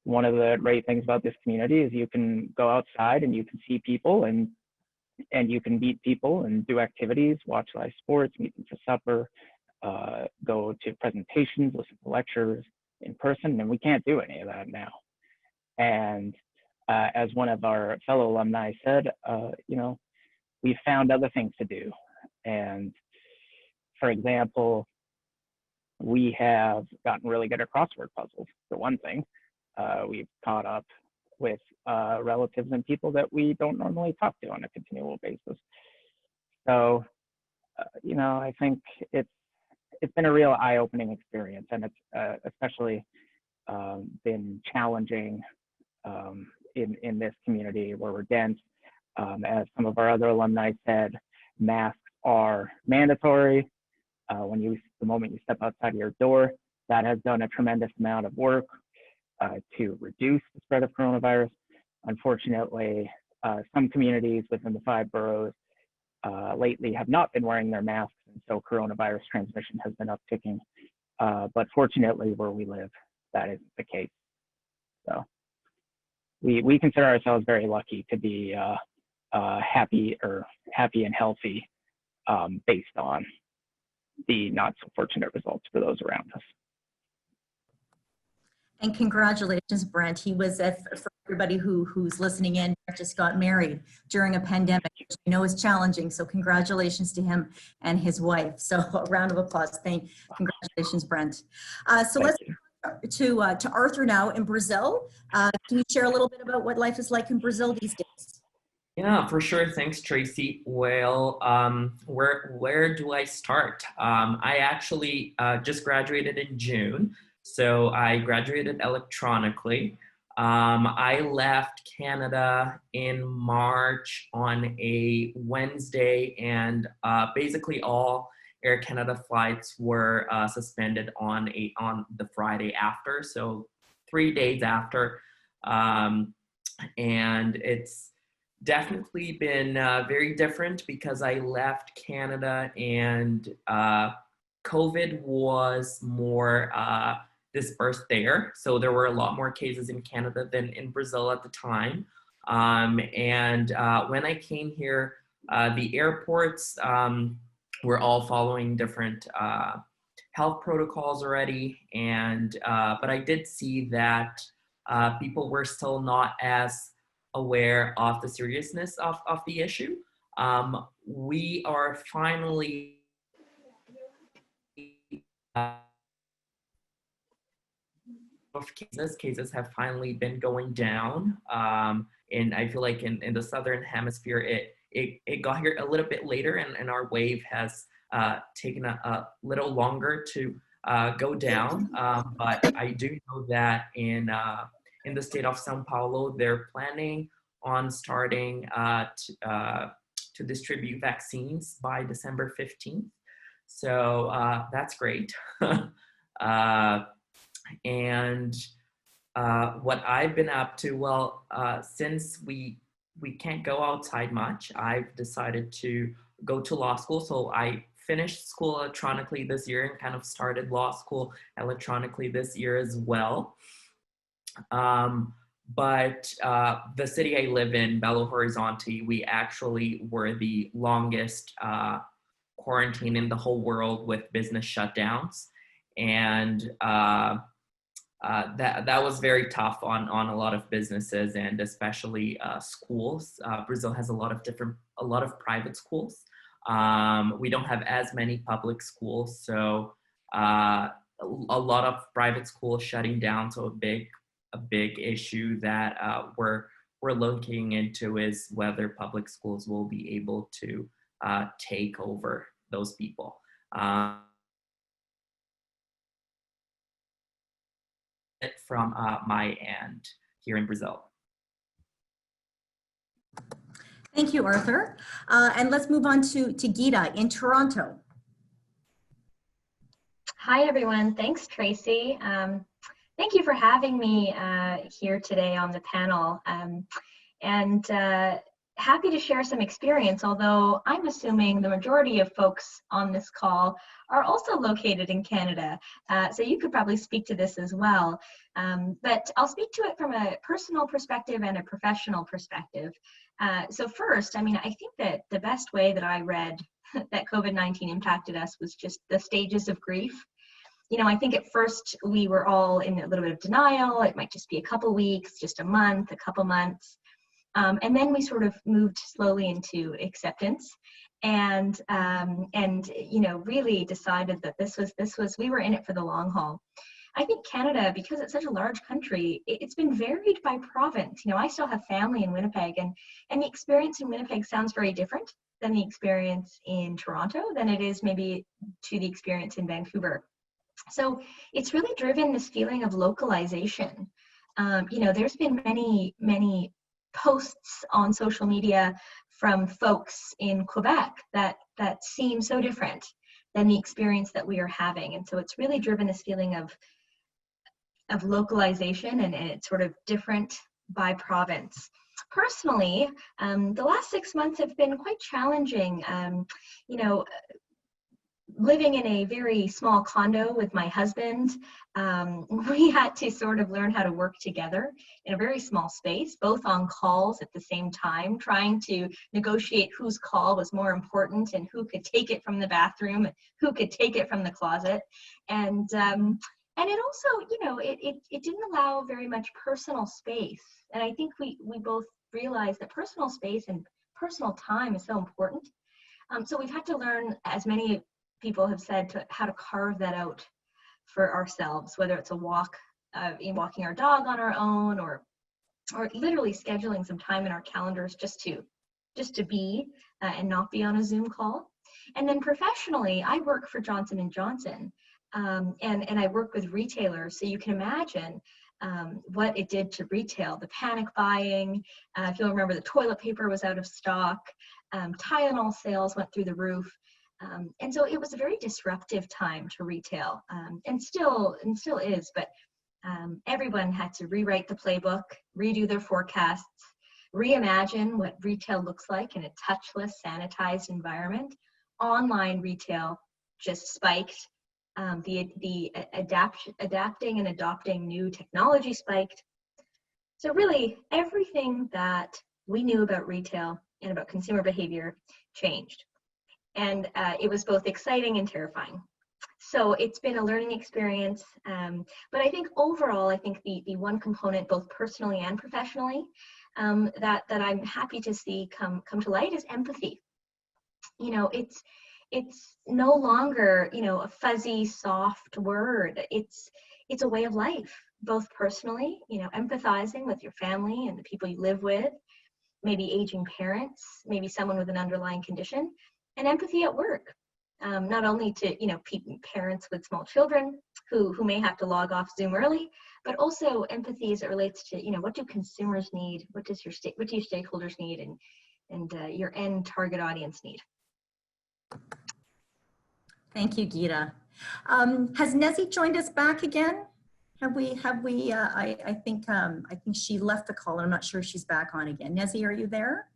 one of the great things about this community is you can go outside and you can see people and you can meet people and do activities, watch live sports, meet them for supper, go to presentations, listen to lectures in person, and we can't do any of that now. And as one of our fellow alumni said, you know, we found other things to do. And for example, we have gotten really good at crossword puzzles, for one thing. We've caught up with relatives and people that we don't normally talk to on a continual basis. So, you know, I think it's been a real eye-opening experience, and it's especially been challenging in this community where we're dense. As some of our other alumni said, masks are mandatory. The moment you step outside of your door, that has done a tremendous amount of work to reduce the spread of coronavirus. Unfortunately, some communities within the 5 boroughs lately have not been wearing their masks, and so coronavirus transmission has been upticking. But fortunately, where we live, that isn't the case. So we consider ourselves very lucky to be happy and healthy based on the not so fortunate results for those around us. And congratulations, Brent. He was, for everybody who's listening in, Brent just got married during a pandemic, which I know is challenging. So congratulations to him and his wife. So a round of applause. Congratulations, Brent. So let's to Arthur now in Brazil. Can you share a little bit about what life is like in Brazil these days? Yeah, for sure. Thanks, Tracy. Well, where do I start? I actually just graduated in June. So I graduated electronically. I left Canada in March on a Wednesday, and basically all Air Canada flights were suspended on the Friday after, so 3 days after. And it's definitely been very different because I left Canada and COVID was more dispersed there. So there were a lot more cases in Canada than in Brazil at the time. And when I came here, the airports were all following different health protocols already. And but I did see that people were still not as aware of the seriousness of the issue. We are finally cases have finally been going down, and I feel like in the southern hemisphere it got here a little bit later, and our wave has taken a little longer to go down, but I do know that in the state of Sao Paulo, they're planning on starting to distribute vaccines by December 15th. So that's great. And what I've been up to, well, since we can't go outside much, I've decided to go to law school. So I finished school electronically this year and kind of started law school electronically this year as well. But the city I live in, Belo Horizonte, we actually were the longest quarantine in the whole world with business shutdowns. And that was very tough on a lot of businesses and especially schools. Brazil has a lot of private schools. We don't have as many public schools, so a lot of private schools shutting down. So a big issue that we're looking into is whether public schools will be able to take over those people. From my end here in Brazil. Thank you, Arthur. And let's move on to Geeta in Toronto. Hi, everyone. Thanks, Tracy. Thank you for having me here today on the panel. Happy to share some experience, although I'm assuming the majority of folks on this call are also located in Canada. So you could probably speak to this as well. But I'll speak to it from a personal perspective and a professional perspective. So first, I mean, I think that the best way that I read that COVID-19 impacted us was just the stages of grief. You know, I think at first we were all in a little bit of denial. It might just be a couple weeks, just a month, a couple months. And then we sort of moved slowly into acceptance and you know, really decided that this was, we were in it for the long haul. I think Canada, because it's such a large country, it's been varied by province. You know, I still have family in Winnipeg, and the experience in Winnipeg sounds very different than the experience in Toronto than it is maybe to the experience in Vancouver. So it's really driven this feeling of localization. You know, there's been many posts on social media from folks in Quebec that seem so different than the experience that we are having. And so it's really driven this feeling of localization, and it's sort of different by province. Personally, the last 6 months have been quite challenging. You know, living in a very small condo with my husband, we had to sort of learn how to work together in a very small space, both on calls at the same time, trying to negotiate whose call was more important and who could take it from the bathroom and who could take it from the closet. And it also, you know, it didn't allow very much personal space. And I think we both realized that personal space and personal time is so important. So we've had to learn, as many people have said, how to carve that out for ourselves, whether it's a walk, walking our dog on our own, or literally scheduling some time in our calendars just to be and not be on a Zoom call. And then professionally, I work for Johnson & Johnson, and I work with retailers. So you can imagine what it did to retail, the panic buying. If you'll remember, the toilet paper was out of stock, Tylenol sales went through the roof. And so it was a very disruptive time to retail, and still is, but everyone had to rewrite the playbook, redo their forecasts, reimagine what retail looks like in a touchless, sanitized environment. Online retail just spiked. The adapting and adopting new technology spiked. So really, everything that we knew about retail and about consumer behavior changed. And it was both exciting and terrifying. So it's been a learning experience. But I think overall, I think the one component, both personally and professionally, that I'm happy to see come to light is empathy. You know, it's no longer, you know, a fuzzy, soft word. It's a way of life, both personally, you know, empathizing with your family and the people you live with, maybe aging parents, maybe someone with an underlying condition, and empathy at work. Not only to, you know, parents with small children who may have to log off Zoom early, but also empathy as it relates to, you know, what do consumers need? What do your stakeholders need, and your end target audience need? Thank you, Geeta. Has Nezzy joined us back again? I think she left the call, and I'm not sure if she's back on again. Nezzy, are you there?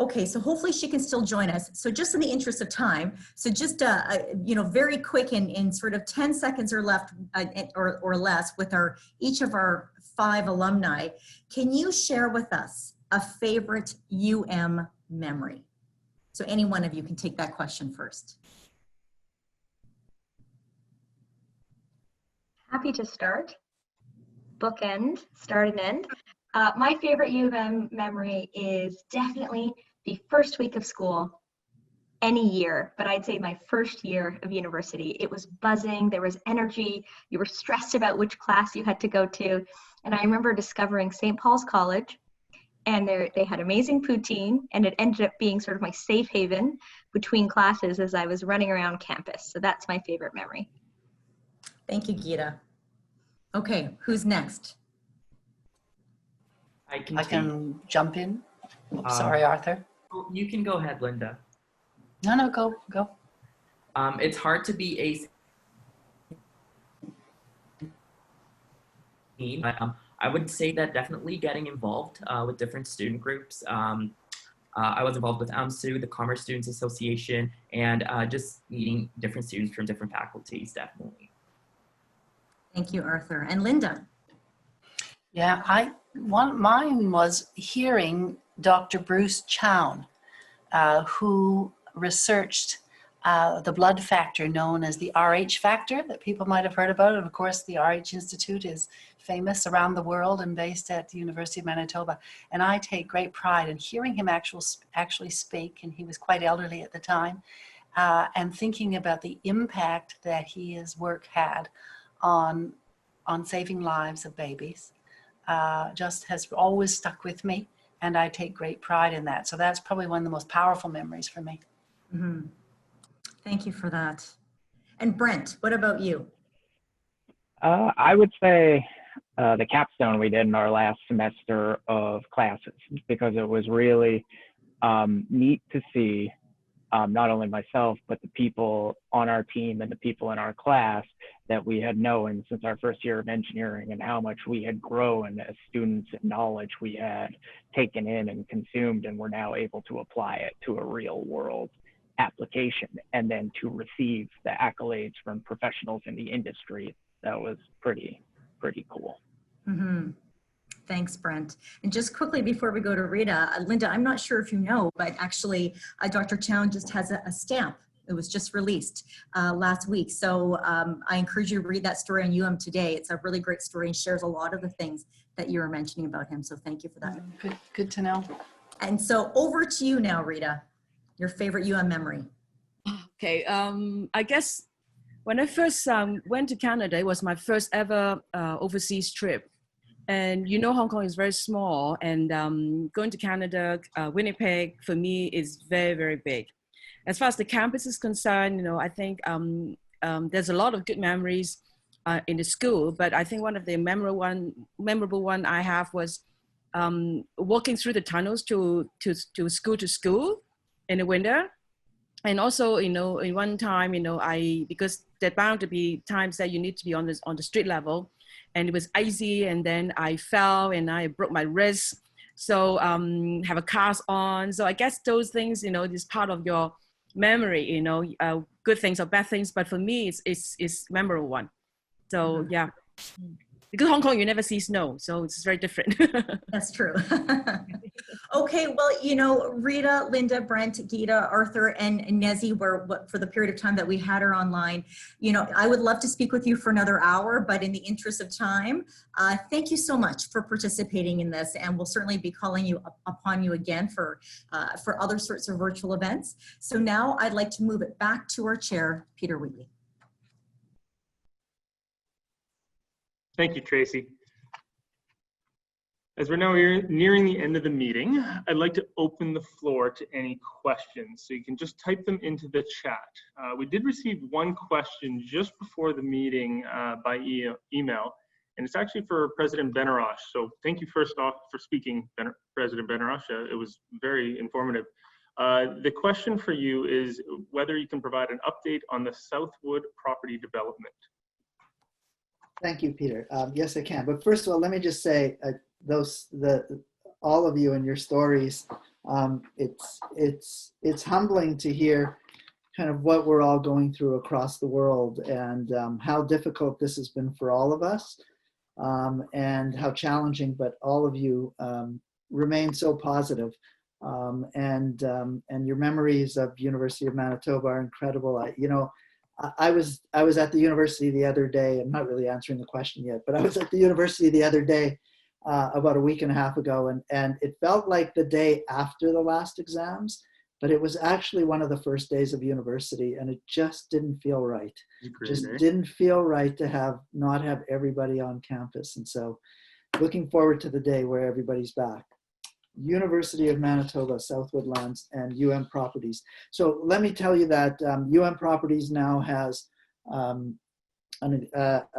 Okay, so hopefully she can still join us. So just in the interest of time, so just very quick in sort of 10 seconds or left or less with each of our 5 alumni, can you share with us a favorite UM memory? So any one of you can take that question first. Happy to start. Bookend, start and end. My favorite U of M memory is definitely the first week of school any year, but I'd say my first year of university. It was buzzing, there was energy, you were stressed about which class you had to go to. And I remember discovering St. Paul's College, and they had amazing poutine, and it ended up being sort of my safe haven between classes as I was running around campus. So that's my favorite memory. Thank you, Geeta. Okay, who's next? I can jump in. Oops, sorry, Arthur. You can go ahead, Linda. No, go. It's hard to be a team. I would say that definitely getting involved with different student groups. I was involved with AMSU, the Commerce Students Association, and just meeting different students from different faculties, definitely. Thank you, Arthur. And Linda? Yeah, mine was hearing Dr. Bruce Chown, who researched the blood factor known as the RH factor that people might have heard about. And of course, the RH Institute is famous around the world and based at the University of Manitoba. And I take great pride in hearing him actually speak, and he was quite elderly at the time, and thinking about the impact that his work had on saving lives of babies. Just has always stuck with me, and I take great pride in that. So that's probably one of the most powerful memories for me. Mm-hmm. Thank you for that. And Brent, what about you? I would say the capstone we did in our last semester of classes, because it was really neat to see not only myself, but the people on our team and the people in our class that we had known since our first year of engineering, and how much we had grown as students and knowledge we had taken in and consumed, and we're now able to apply it to a real world application, and then to receive the accolades from professionals in the industry. That was pretty cool. Mm-hmm. Thanks, Brent. And just quickly before we go to Rita, Linda, I'm not sure if you know, but actually Dr. Chown just has a stamp. It was just released last week. So I encourage you to read that story on UM Today. It's a really great story and shares a lot of the things that you were mentioning about him. So thank you for that. Good to know. And so over to you now, Rita, your favorite UM memory. Okay, I guess when I first went to Canada, it was my first ever overseas trip. And you know, Hong Kong is very small, and going to Canada, Winnipeg, for me is very, very big. As far as the campus is concerned, you know, I think there's a lot of good memories in the school, but I think one of the memorable one I have was walking through the tunnels to school in the winter. And also, you know, in one time, you know, because there bound to be times that you need to be on the street level, and it was icy, and then I fell and I broke my wrist. So have a cast on. So I guess those things, you know, is part of your memory, you know, good things or bad things. But for me, it's memorable one. So yeah, because Hong Kong, you never see snow, so it's very different. That's true. Okay, well, you know, Rita, Linda, Brent, Geeta, Arthur, and Nezi were, for the period of time that we had her online, you know, I would love to speak with you for another hour, but in the interest of time, thank you so much for participating in this, and we'll certainly be calling you upon you again for other sorts of virtual events. So now I'd like to move it back to our chair, Peter Wheatley. Thank you, Tracy. As we're now nearing the end of the meeting, I'd like to open the floor to any questions. So you can just type them into the chat. We did receive one question just before the meeting by email, and it's actually for President Benarroch. So thank you first off for speaking, President Benarroch. It was very informative. The question for you is whether you can provide an update on the Southwood property development. Thank you, Peter. Yes, I can. But first of all, let me just say, all of you and your stories It's humbling to hear kind of what we're all going through across the world, and how difficult this has been for all of us, and how challenging, but all of you remain so positive. And your memories of University of Manitoba are incredible. I was at the university the other day. I'm not really answering the question yet, but I was at the university the other day, about a week and a half ago, and it felt like the day after the last exams, but it was actually one of the first days of university, and it just didn't feel right. Didn't feel right to not have everybody on campus. And so looking forward to the day where everybody's back. University of Manitoba, Southwood Lands, and UM Properties. So let me tell you that UM Properties now has a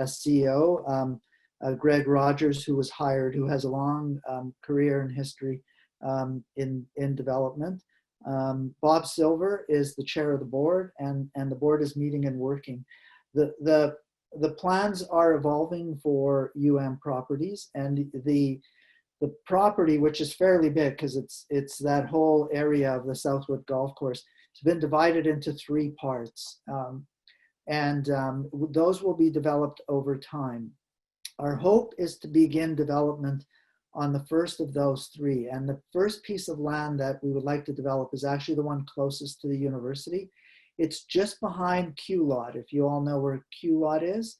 CEO, Greg Rogers, who was hired, who has a long career and history in development. Bob Silver is the chair of the board, and the board is meeting and working. The plans are evolving for UM Properties, and the property, which is fairly big because it's that whole area of the Southwood Golf Course, it's been divided into 3 parts, and those will be developed over time. Our hope is to begin development on the first of those 3, and the first piece of land that we would like to develop is actually the one closest to the university. It's just behind Q Lot, if you all know where Q Lot is,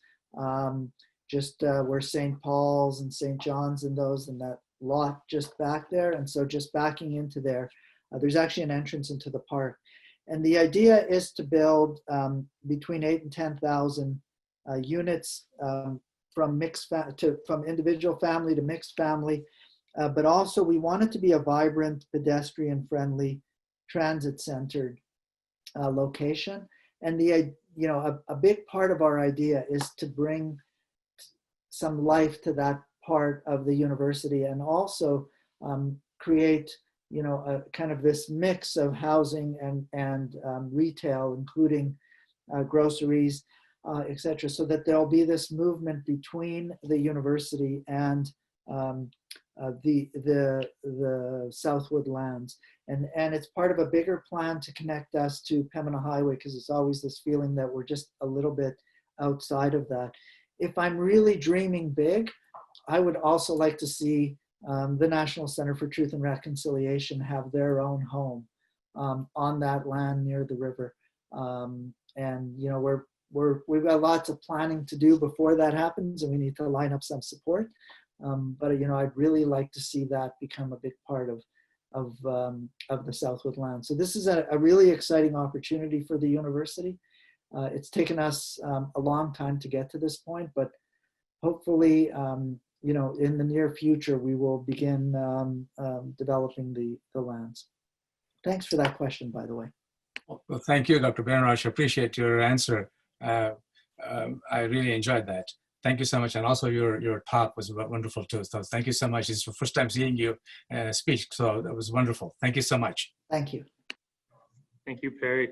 just where St. Paul's and St. John's and those, and that lot just back there. And so just backing into there, there's actually an entrance into the park. And the idea is to build between 8,000 and 10,000 units, from individual family to mixed family, but also we want it to be a vibrant, pedestrian-friendly, transit-centered location. And a big part of our idea is to bring some life to that part of the university, and also create a kind of this mix of housing and retail, including groceries, etc., so that there'll be this movement between the university and the Southwood Lands, and it's part of a bigger plan to connect us to Pembina Highway, because it's always this feeling that we're just a little bit outside of that. If I'm really dreaming big, I would also like to see the National Center for Truth and Reconciliation have their own home on that land near the river, and we've got lots of planning to do before that happens, and we need to line up some support. But I'd really like to see that become a big part of the Southwood Land. So this is a really exciting opportunity for the university. It's taken us a long time to get to this point, but hopefully, in the near future, we will begin developing the lands. Thanks for that question, by the way. Well, thank you, Dr. Benarroch. I appreciate your answer. I really enjoyed that. Thank you so much. And also your talk was wonderful too. So thank you so much. It's the first time seeing you speak, so that was wonderful. Thank you so much. Thank you. Thank you, Perry.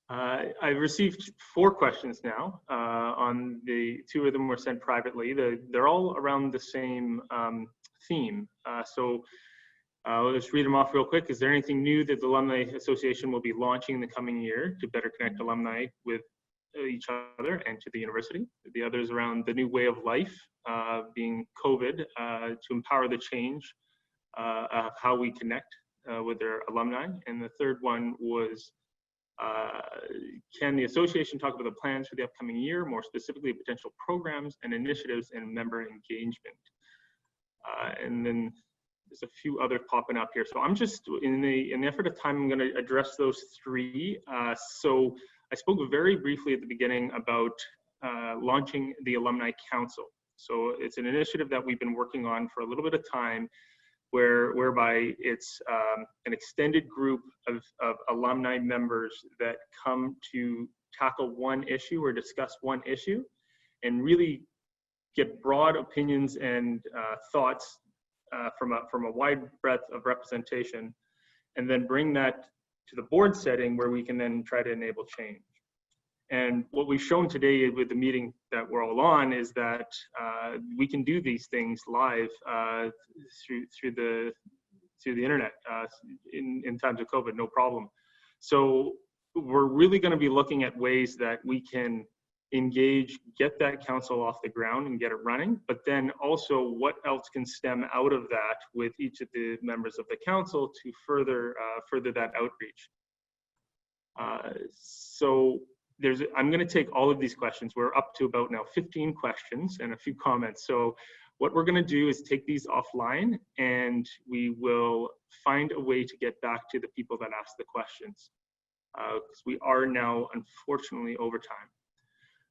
I've received 4 questions now. On the 2 of them were sent privately. They're all around the same theme. So I'll just read them off real quick. Is there anything new that the Alumni Association will be launching in the coming year to better connect alumni with each other and to the university? The others around the new way of life, being COVID, to empower the change of how we connect with their alumni. And the third one was, can the association talk about the plans for the upcoming year, more specifically potential programs and initiatives and member engagement? And then there's a few others popping up here. So I'm just, in the effort of time, I'm going to address those 3. So I spoke very briefly at the beginning about launching the Alumni Council. So it's an initiative that we've been working on for a little bit of time, whereby it's an extended group of alumni members that come to tackle one issue or discuss one issue, and really get broad opinions and thoughts from a wide breadth of representation, and then bring that to the board setting where we can then try to enable change. And what we've shown today with the meeting that we're all on is that we can do these things live through the to the internet in times of COVID, no problem. So we're really going to be looking at ways that we can engage, get that council off the ground and get it running, but then also what else can stem out of that with each of the members of the council to further that outreach. So I'm going to take all of these questions. We're up to about now 15 questions and a few comments. So what we're going to do is take these offline and we will find a way to get back to the people that asked the questions, because we are now unfortunately over time.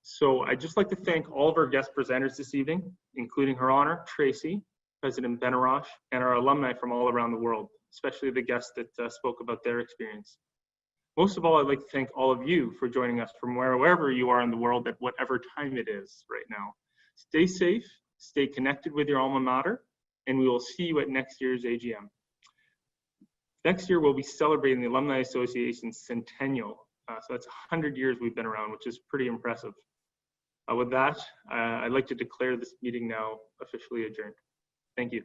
So I'd just like to thank all of our guest presenters this evening, including Her Honor, Tracy, President Benarroch, and our alumni from all around the world, especially the guests that spoke about their experience. Most of all, I'd like to thank all of you for joining us from wherever you are in the world at whatever time it is right now. Stay safe, stay connected with your alma mater, and we will see you at next year's AGM. Next year, we'll be celebrating the Alumni Association's centennial. So that's 100 years we've been around, which is pretty impressive. With that, I'd like to declare this meeting now officially adjourned. Thank you.